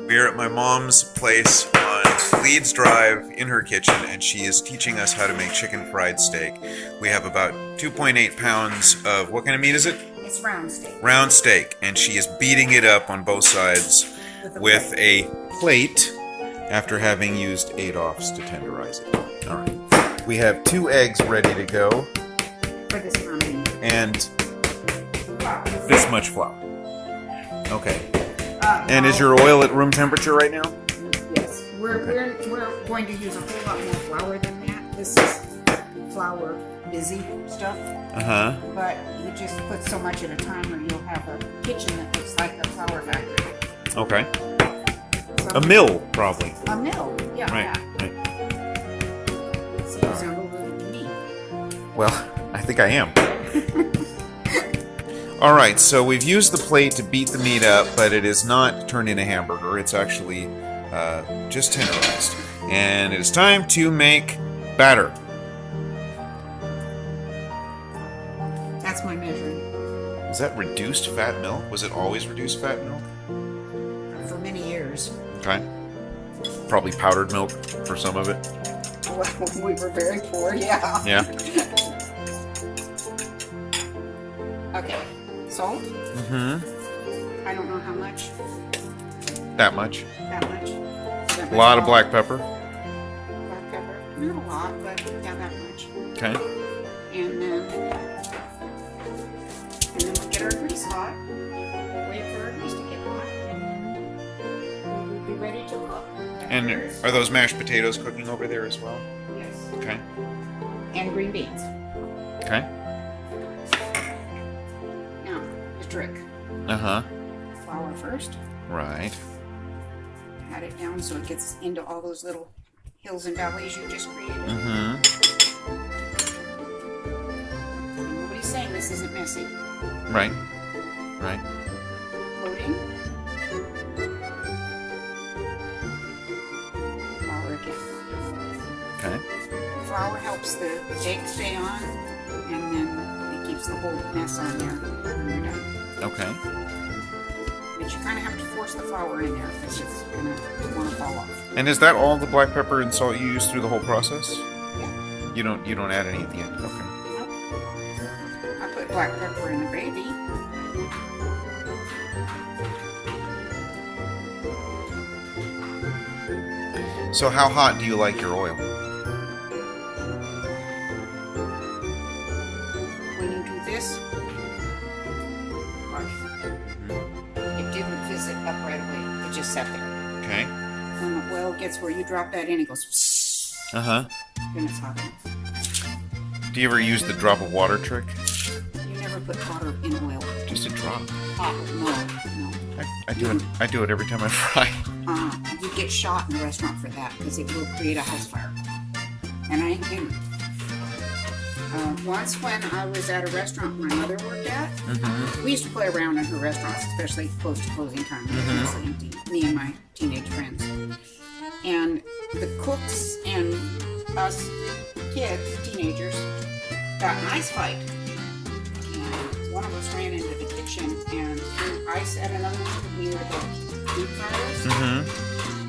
We're at my mom's place on Leeds Drive in her kitchen, and she is teaching us how to make chicken fried steak. We have about 2.8 pounds of, what kind of meat is it? It's round steak. Round steak, and she is beating it up on both sides with a plate after having used 8-offs to tenderize it. All right. We have 2 eggs ready to go. For this amount of meat. And this much flour. Okay. And is your oil at room temperature right now? Yes. We're going to use a whole lot more flour than that. This is flour busy stuff. Uh-huh. But you just put so much at a time or you'll have a kitchen that looks like a flour factory. Okay. So, A mill, probably. a mill. Yeah. Right. So you sound over to me. Well, I think I am. Alright, so we've used the plate to beat the meat up, but it is not turned into hamburger. It's actually just tenderized. And it is time to make batter. That's my measuring. Is that reduced fat milk? Was it always reduced fat milk? For many years. Okay. Probably powdered milk for some of it. Well, when we were very poor, yeah. Yeah. Okay. Salt? Mm-hmm. I don't know how much. That much. That much. A lot of black pepper. Black pepper. Not a lot, but yeah, that much. Okay. And then we'll get our grease hot. We'll wait for our grease to get hot. And we'll be ready to cook. And are those mashed potatoes cooking over there as well? Yes. Okay. And green beans. Okay. Now, the trick. Uh-huh. Flour first. Right. Pat it down so it gets into all those little hills and valleys you just created. Mm-hmm. And nobody's saying this isn't messy. Right. Right. Coating. Flour again. Okay. Flour helps the egg stay on, and then it keeps the whole mess on there when you're done. Okay. But you kind of have to force the flour in there because it's going to want to fall off. And is that all the black pepper and salt you use through the whole process? Yeah. You don't add any at the end. Okay. Nope. I put black pepper in the gravy. So how hot do you like your oil? When you do this, watch. It didn't fizz it up right away. It just sat there. Okay. When the oil gets where you drop that in, it goes. Uh-huh. Then it's hot enough. Do you ever use the drop of water trick? You never put water in oil. Just a drop. No. I do it every time I fry. You get shot in a restaurant for that because it will create a house fire. And I ain't kidding. Once when I was at a restaurant my mother worked at, we used to play around in her restaurants, especially close to closing time. Mostly empty, me and my teenage friends. And the cooks and us kids, teenagers, got an ice fight. And one of us ran into the kitchen and threw ice at another one near the food fires.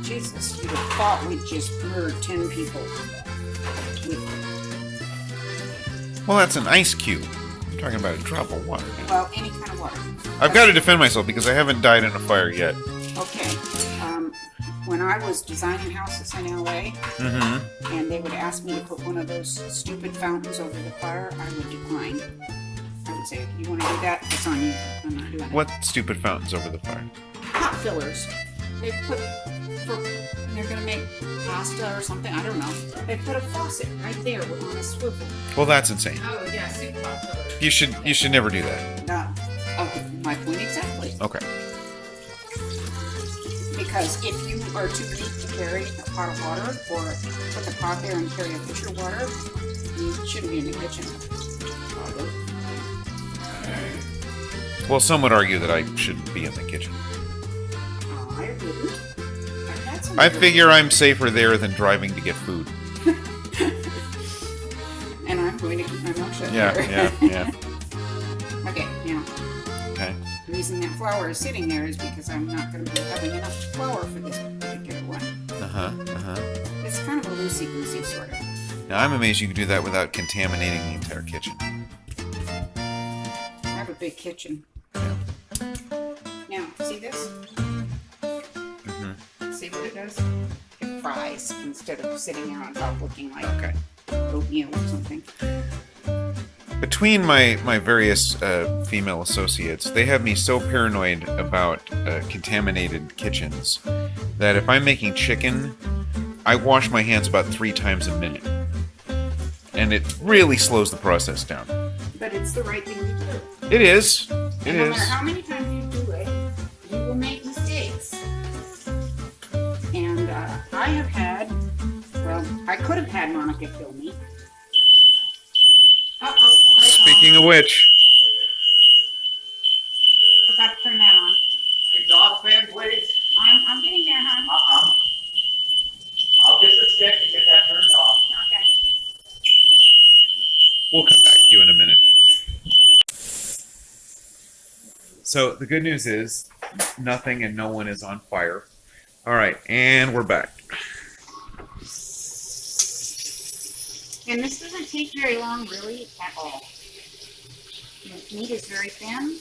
Jesus, you'd have thought we'd just murdered 10 people. Well, that's an ice cube. I'm talking about a drop of water now. Well, any kind of water. I've got to defend myself because I haven't died in a fire yet. Okay. When I was designing houses in LA, and they would ask me to put one of those stupid fountains over the fire, I would decline. I would say, you want to do that? It's on you. I'm not doing it. What stupid fountains over the fire? Hot fillers. They put, they're going to make pasta or something. I don't know. They put a faucet right there on a swivel. Well, that's insane. Oh, yeah, super hot fillers. You should never do that. My point exactly. Okay. Because if you are too weak to carry a pot of water or put the pot there and carry a pitcher of water, you shouldn't be in the kitchen. Well, some would argue that I shouldn't be in the kitchen. I wouldn't. I've had some I figure I'm safer there than driving to get food. And I'm going to keep my mouth shut. Yeah. Okay, yeah. Okay. The reason that flour is sitting there is because I'm not going to be having enough flour for this particular one. It's kind of a loosey-goosey sort of. Now, I'm amazed you can do that without contaminating the entire kitchen. I have a big kitchen. Yeah. Now, see this? See what it does? It fries instead of sitting there on top looking like oatmeal or something. Between my various female associates, they have me so paranoid about contaminated kitchens that if I'm making chicken, I wash my hands about 3 times a minute. And it really slows the process down. But it's the right thing to do. It is. And no matter how many times you do it, you will make mistakes. And I have had, well, I could have had Monica kill me. Uh-oh, sorry. Speaking of which. Forgot to turn that on. Exhaust fan, please. I'm getting there, hon. I'll get the stick and get that turned off. Okay. We'll come back to you in a minute. So the good news is nothing and no one is on fire. All right, and we're back. And this doesn't take very long, really, at all. The meat is very thin.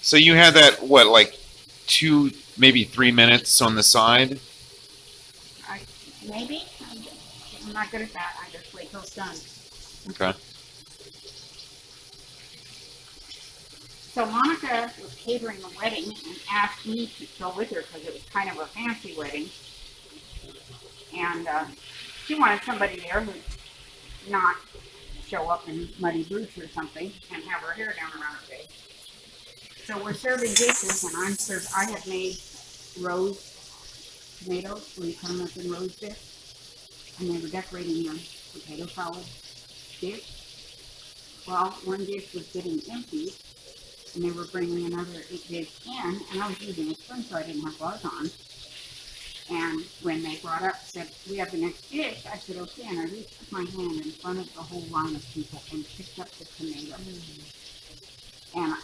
So you had that, what, like 2, maybe 3 minutes on the side? Maybe. I'm not good at that. I just wait till it's done. Okay. So Monica was catering a wedding and asked me to go with her because it was kind of a fancy wedding. And she wanted somebody there who'd not show up in muddy boots or something and have her hair down around her face. So we're serving dishes, and I have made rose tomatoes, where you cut them up in rose bits, and they were decorating the potato salad dish. Well, one dish was getting empty, and they were bringing another dish in, and I was using a spoon, so I didn't have gloves on. And when they brought up, said, we have the next dish, I said, okay, and I reached my hand in front of the whole line of people and picked up the tomato. And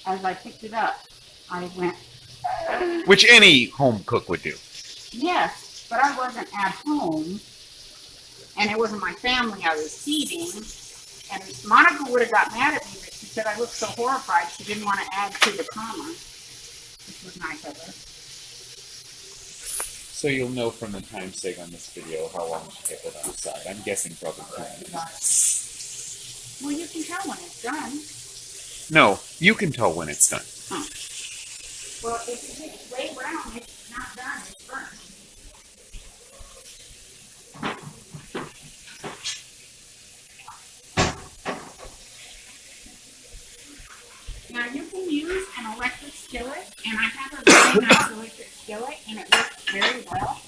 as I picked it up, I went... Which any home cook would do. Yes, but I wasn't at home, and it wasn't my family I was feeding, and Monica would have got mad at me, but she said I looked so horrified she didn't want to add to the trauma, which was nice of her. So you'll know from the time seg on this video how long she kept it on the side. I'm guessing probably 2 minutes. Well, you can tell when it's done. No, you can tell when it's done. Huh. Well, if it gets way brown, it's not done, it's burnt. Now you can use an electric skillet, and I have a very nice electric skillet, and it works very well.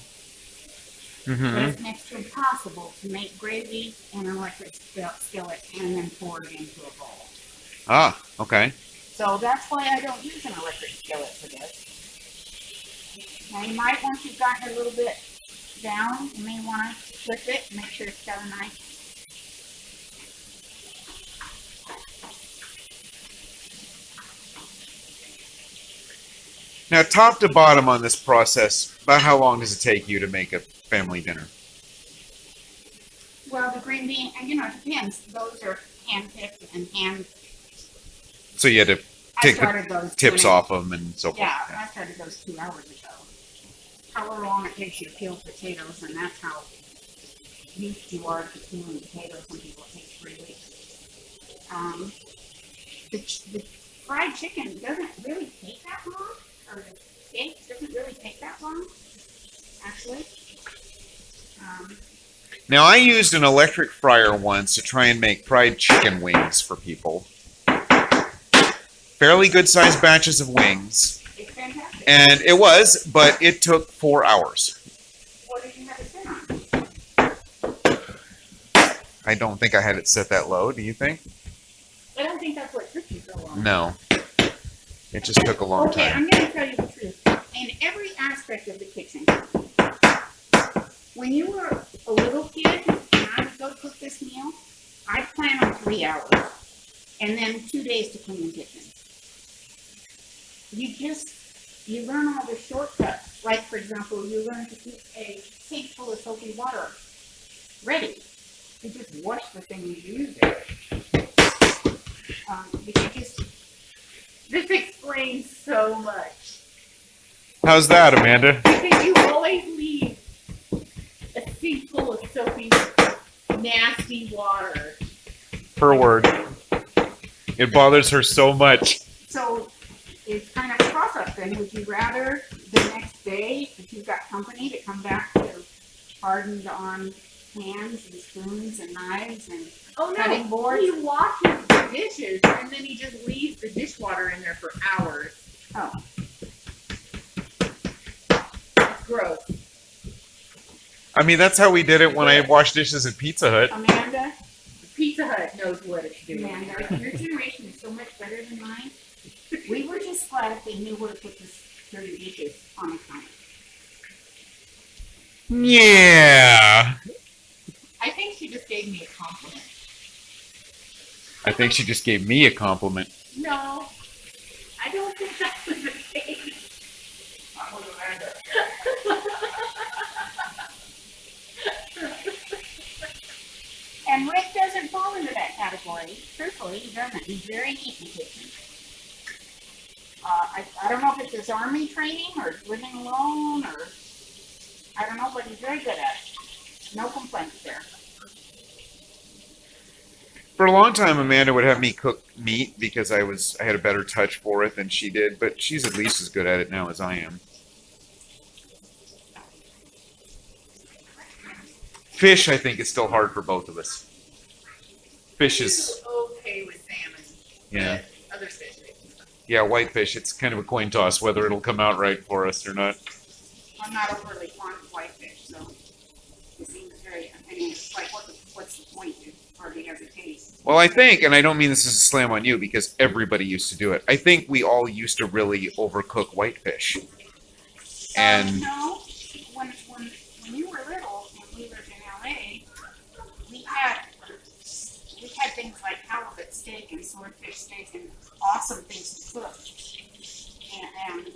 But it's next to impossible to make gravy in an electric skillet and then pour it into a bowl. Ah, okay. So that's why I don't use an electric skillet for this. Now you might, once you've gotten it a little bit down, you may want to flip it and make sure it's got a nice... Now, top to bottom on this process, about how long does it take you to make a family dinner? Well, the green bean, and it depends. Those are hand-picked and hand... So you had to take the those tips off them and so forth. Yeah, I started those 2 hours ago. However long it takes you to peel potatoes, and that's how used you are to peeling potatoes. Some people it takes 3 weeks. The fried chicken doesn't really take that long, or the steak doesn't really take that long, actually. Now, I used an electric fryer once to try and make fried chicken wings for people. Fairly good sized batches of wings. It's fantastic. And it was, but it took 4 hours. What did you have it set on? I don't think I had it set that low. Do you think? I don't think that's what took you so long. No. It just took a long Okay, time. I'm going to tell you the truth. In every aspect of the kitchen, when you were a little kid and I would go cook this meal, I'd plan on 3 hours. and then 2 days to clean the kitchen. You learn all the shortcuts. Like, for example, you learn to keep a sink full of soapy water ready. You just wash the thing and use it. This explains so much. How's that, Amanda? Because you always leave a sink full of soapy, nasty water. Her word. It bothers her so much. So it's kind of a toss-up then. Would you rather the next day, if you've got company, to come back to hardened on pans and spoons and knives and cutting boards? He washes the dishes and then he just leaves the dishwater in there for hours. Oh, It's gross. I mean, that's how we did it when I washed dishes at Pizza Hut. Amanda, Pizza Hut knows what it's doing. Amanda, your generation is so much better than mine. We were just glad if they knew where to put the dirty dishes on the counter. Yeah. I think she just gave me a compliment. I think she just gave me a compliment. No, I don't think that was the case. I was Amanda. And Rick doesn't fall into that category. Truthfully, he doesn't. He's very neat in the kitchen. I don't know if it's his army training or living alone or I don't know, but he's very good at it. No complaints there. For a long time, Amanda would have me cook meat because I had a better touch for it than she did, but she's at least as good at it now as I am. Fish, I think, is still hard for both of us. Fish is, Okay with salmon. yeah. But other fish. Yeah, whitefish, it's kind of a coin toss whether it'll come out right for us or not. I'm not overly fond of whitefish, so it seems very, I mean, it's like, what's the point? It hardly has a taste. Well, I think, and I don't mean this is a slam on you because everybody used to do it. I think we all used to really overcook whitefish. And No, when you were little and we lived in LA, we had things like halibut steak and swordfish steak and awesome things to cook. And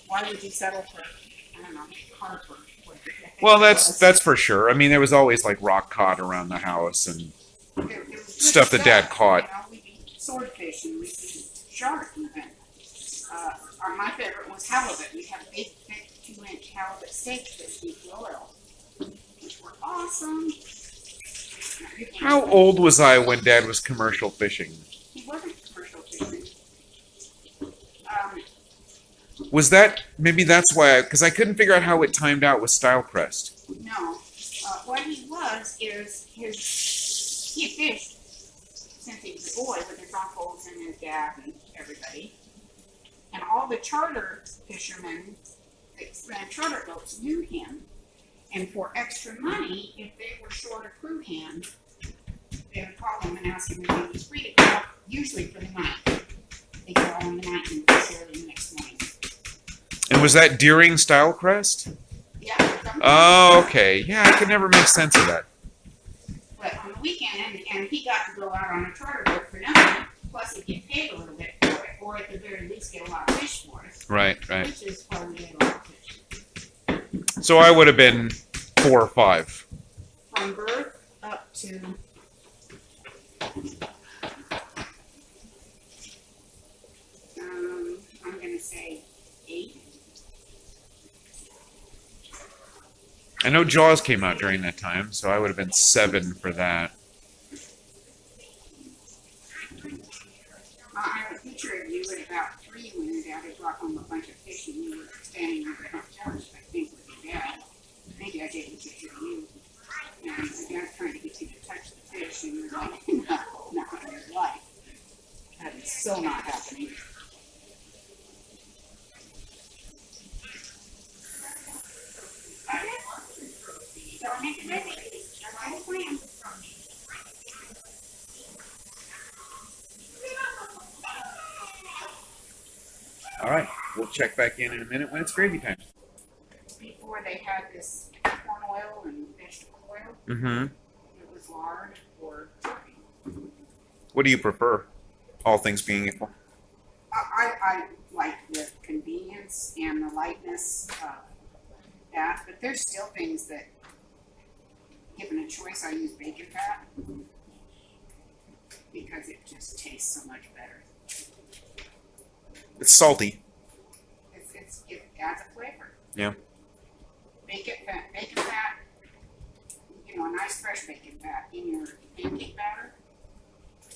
why would you settle for, I don't know, carp or what? well, that's for sure. I mean, there was always like rock cod around the house and There was good stuff that Dad caught. You know, we'd eat swordfish and we'd eat shark even. My favorite was halibut. We'd have big, thick 2-inch halibut steaks that steeped in oil, which were awesome. How old was I when Dad was commercial fishing? He wasn't commercial fishing. Was that, maybe that's why, because I couldn't figure out how it timed out with Stylecrest. No. What he was is he fished since he was a boy with his uncles and his dad and everybody. And all the charter fishermen that ran charter boats knew him. And for extra money, if they were short a crew hand, they would call him and ask him if he was free to go out, usually for the night. They go out on the night and fish early the next morning. And was that during Stylecrest? Yeah. Oh, okay. Yeah, I could never make sense of that. But on the weekend, and he got to go out on a charter boat for nothing, plus he'd get paid a little bit for it, or at the very least get a lot of fish for us. Right. Which is why we ate a lot of fish. So I would have been 4 or 5. From birth up to I'm gonna say 8. I know Jaws came out during that time, so I would have been 7 for that. I have a picture of you at about 3 when your dad had brought home a bunch of fish and you were standing on the front porch, I think, with your dad. Maybe I did a picture of you. And your dad's trying to get you to touch the fish, and you're like, no, not in your life. That is so not happening. So I make it ready. I write a plan. All right. We'll check back in a minute when it's gravy time. Before they had this corn oil and vegetable oil, Mm-hmm. it was lard or turkey. What do you prefer? All things being equal. I like the convenience and the lightness of that, but there's still things that, given a choice, I use bacon fat because it just tastes so much better. It's salty. It adds a flavor. Yeah. Bacon fat, you know, a nice fresh bacon fat in your pancake batter.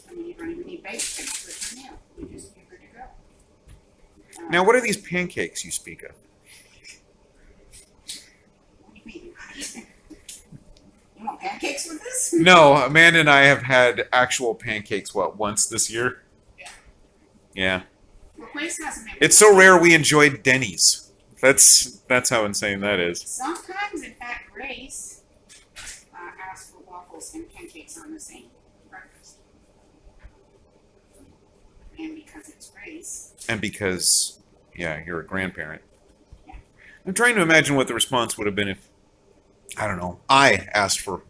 I mean, you don't even need bacon with your meal. You're good to go. Now, what are these pancakes you speak of? What do you mean? You want pancakes with this? No, Amanda and I have had actual pancakes, once this year? Yeah. Yeah. The place hasn't made It's so rare we enjoyed Denny's. That's how insane that is. Sometimes, in fact, Grace asks for waffles and pancakes on the same breakfast. And because it's Grace. And because, yeah, you're a grandparent. Yeah. I'm trying to imagine what the response would have been if, I don't know, I asked for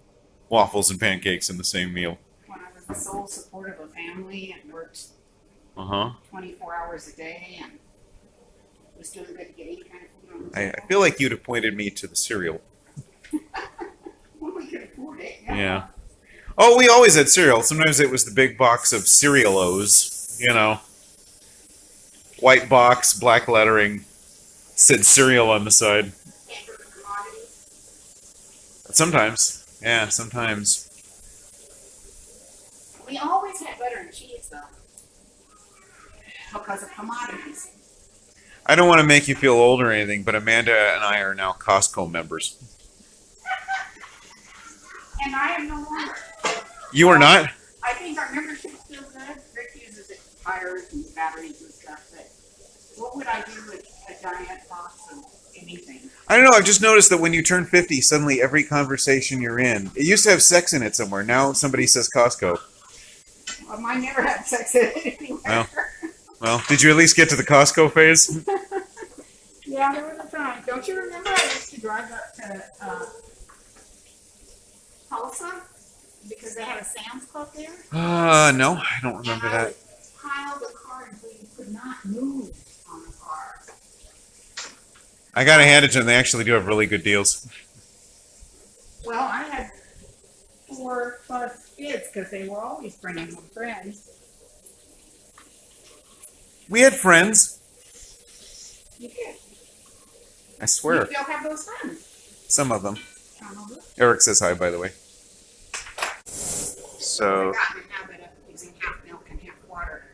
waffles and pancakes in the same meal. When I was the sole support of a family and worked Uh-huh. 24 hours a day and was doing good to get any kind of food on the I table. feel like you'd have pointed me to the cereal. When we could afford it. Yeah. Oh, we always had cereal. Sometimes it was the big box of Cereal-O's, you know. White box, black lettering, said cereal on the side. Paper commodities. Sometimes. Yeah, sometimes. We always had butter and cheese, though. Because of commodities. I don't want to make you feel old or anything, but Amanda and I are now Costco members. And I am no longer. You are not? I think our membership's still good. Rick uses it for tires and batteries and stuff, but what would I do with a giant box of anything? I don't know. I've just noticed that when you turn 50, suddenly every conversation you're in, it used to have sex in it somewhere. Now somebody says Costco. Well, mine never had sex in it anywhere. Well, did you at least get to the Costco phase? Yeah, there was a time. Don't you remember I used to drive up to Tulsa because they had a Sam's Club there? No, I don't remember and I that. would pile the car until you could not move on the car. I gotta hand it to them. They actually do have really good deals. Well, I had 4+ kids because they were always bringing home friends. We had friends. You did. I swear. You still have those friends. Some of them. Probably. Eric says hi, by the way. I've So, gotten in the habit of using half milk and half water.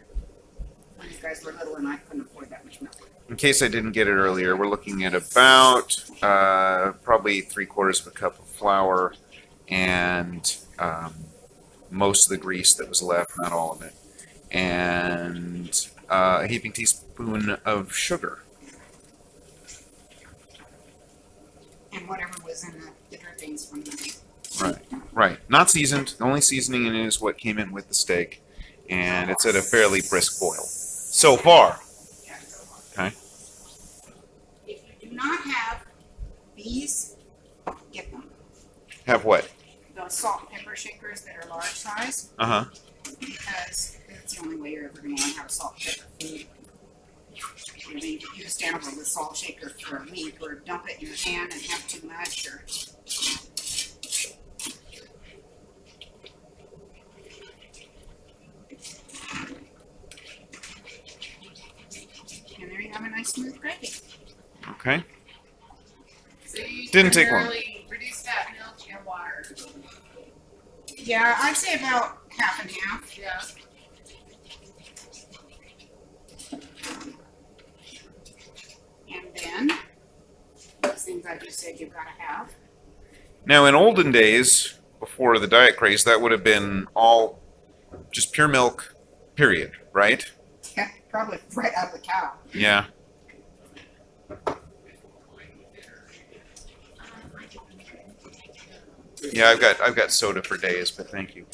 When these guys were little and I couldn't afford that much milk. in case I didn't get it earlier, we're looking at about probably 3/4 of a cup of flour and most of the grease that was left, not all of it, and a heaping teaspoon of sugar. And whatever was in the drippings from the Right. Not seasoned. The only seasoning in it is what came in with the steak, and it's at a fairly brisk boil. So far. Okay. If you do not have these, get them. Have what? Those salt and pepper shakers that are large size, Uh-huh. because that's the only way you're ever going to learn how to salt and pepper food. I mean, you just stand over with a salt shaker for a week, or dump it in your hand and have too much, or. And there you have a nice smooth gravy. Okay. So you Didn't take long. primarily reduce that milk and water. Yeah, I'd say about half and half. Yeah. And then, those things I just said you've got to have. Now, in olden days, before the diet craze, that would have been all just pure milk, period, right? Yeah, probably right out of the cow. Yeah. Yeah, I've got soda for days, but thank you.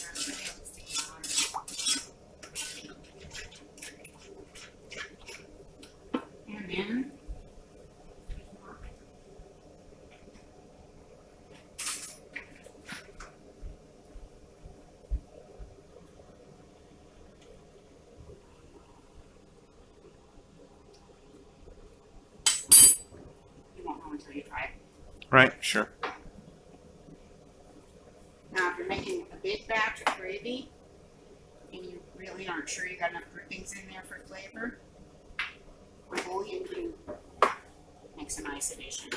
And then, Right, sure. Now, if you're making a big batch of gravy and you really aren't sure you got enough drippings in there for flavor, a bouillon cube makes a nice addition.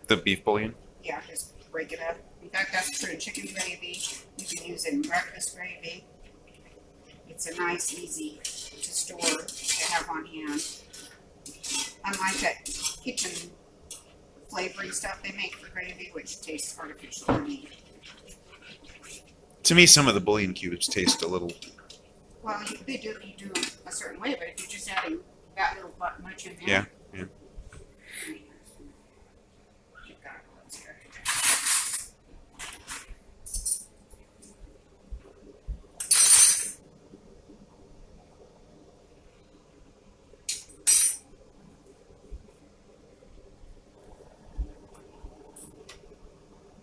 The beef bouillon? Yeah, just break it up. In fact, that's true in chicken gravy. You can use it in breakfast gravy. It's a nice, easy to store, to have on hand. Unlike that kitchen flavoring stuff they make for gravy, which tastes artificial to me. To me, some of the bouillon cubes taste a little... Well, you do a certain way, but if you're just adding that little much in there. Yeah, yeah.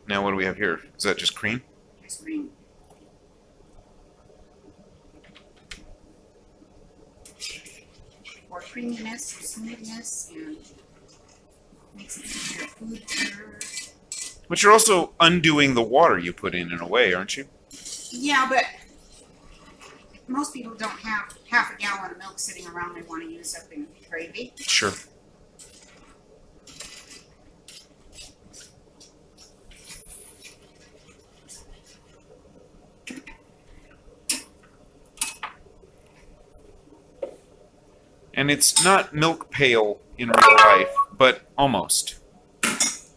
Now what do we have here? Is that just cream? Just cream. For creaminess and smoothness and makes it easier food better. But you're also undoing the water you put in a way, aren't you? Yeah, but most people don't have half a gallon of milk sitting around they want to use up in gravy. Sure. And it's not milk pale in real life, but almost.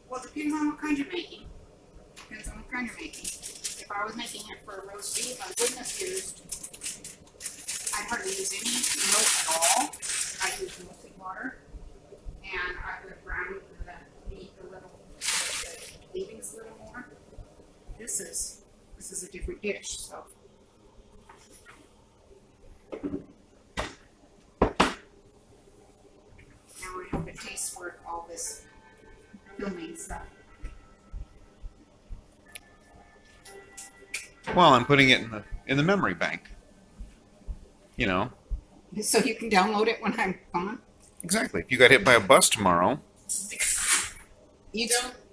Well, depending on what kind you're making. Depends on what kind you're making. If I was making it for a roast beef, I wouldn't have used, I'd hardly use any milk at all. I use mostly water. And I would have browned the meat a little, the leavings a little more. This is a different dish, so. Now I hope it tastes worth all this filming stuff. Well, I'm putting it in the memory bank. You know. So you can download it when I'm gone? Exactly. If you got hit by a bus tomorrow. You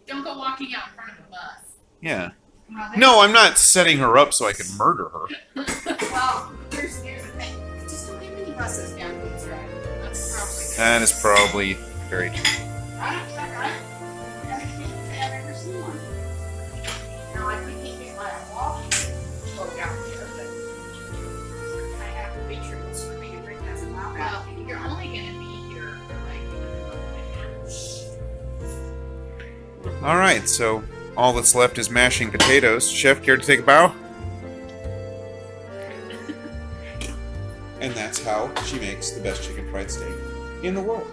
Don't go walking out in front of a bus. Yeah. Well, No, I'm not setting her up so I can murder her. Well, here's the thing. Just don't have any buses down Boots Road. That's probably That is probably very true. I don't think I've ever seen one. Now, I could take it by a walk, go down there, but I have to make sure the swimming and drink doesn't allow Well, that. you're only going to be here for like a month. All right, so all that's left is mashing potatoes. Chef, care to take a bow? And that's how she makes the best chicken fried steak in the world.